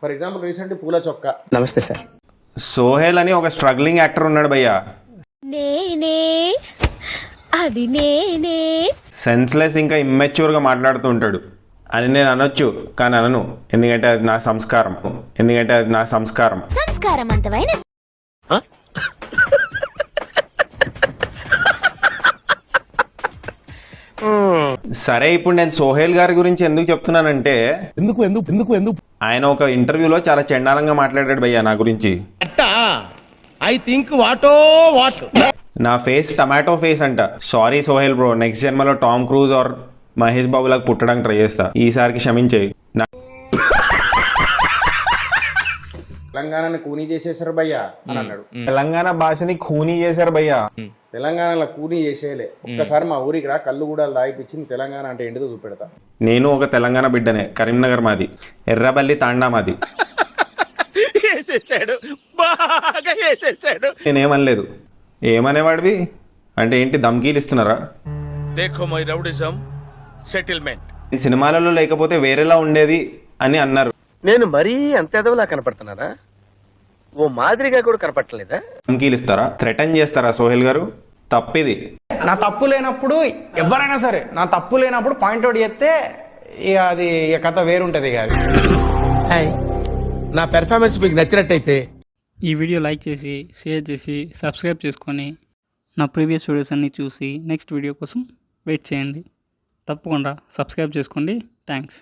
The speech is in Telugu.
ఫర్ ఎగ్జాంపుల్ రీసెంట్ పూల చొక్క. నమస్తే సార్. సోహెల్ అని ఒక స్ట్రగ్లింగ్ యాక్టర్ ఉన్నాడు భయ్యా. నేనే అది నేనే సెన్స్లెస్ ఇంకా ఇమ్మెచ్యూర్గా మాట్లాడుతూ ఉంటాడు అని నేను అనొచ్చు, కానీ అనను. ఎందుకంటే అది నా సంస్కారం. సంస్కారవంతమైన సరే, ఇప్పుడు నేను సోహెల్ గారి గురించి ఎందుకు చెప్తున్నానంటే, ఎందుకు ఆయన ఒక ఇంటర్వ్యూలో చాలా చండాలంగా మాట్లాడాడు భయ్యా నా గురించి. ఐ థింక్ వాటో వాట్ నా ఫేస్ టమాటో ఫేస్ అంట. సారీ సోహెల్ బ్రో, నెక్స్ట్ జన్మలో Tom cruise are Mahesh Babu లాగా పుట్టడానికి ట్రై చేస్తా, ఈసారికి క్షమించేయి. తెలంగాణని కూనీ చేసేసారు భయ్యా అని అన్నాడు. తెలంగాణ భాషని ఖూనీ చేశారు భయ్యా. తెలంగాణలో కూనీ చేసేయలే. ఒక్కసారి మా ఊరికి రా, కళ్ళు కూడా దాయిపించి తెలంగాణ అంటే ఏంటిదో చూపెడతా. నేను ఒక తెలంగాణ బిడ్డనే, కరీంనగర్ మాది, ఎర్రబల్లి తాండా మాది. నేనేమనలేదు. ఏమనేవాడివి అంటే ఏంటి, ధమ్కీలు ఇస్తున్నారా? సినిమాలలో లేకపోతే వేరేలా ఉండేది అని అన్నారు. నేను మరీ అంత ఎదవలా కనపడుతున్నారా? ఓ మాదిరిగా కూడా కనపడలేదా? ధమ్కీలు ఇస్తారా, థ్రెటన్ చేస్తారా సోహెల్ గారు? తప్పిది. నా తప్పు లేనప్పుడు ఎవరైనా సరే నా తప్పు లేనప్పుడు పాయింట్అవుట్ చేస్తే ఇక అది కథ వేరుంటది. ఇక అది నా పెర్ఫార్మెన్స్ మీకు నచ్చినట్టయితే ఈ వీడియో లైక్ చేసి షేర్ చేసి సబ్స్క్రైబ్ చేసుకొని నా ప్రీవియస్ వీడియోస్ అన్నీ చూసి నెక్స్ట్ వీడియో కోసం వెయిట్ చేయండి. తప్పకుండా సబ్స్క్రైబ్ చేసుకోండి. థ్యాంక్స్.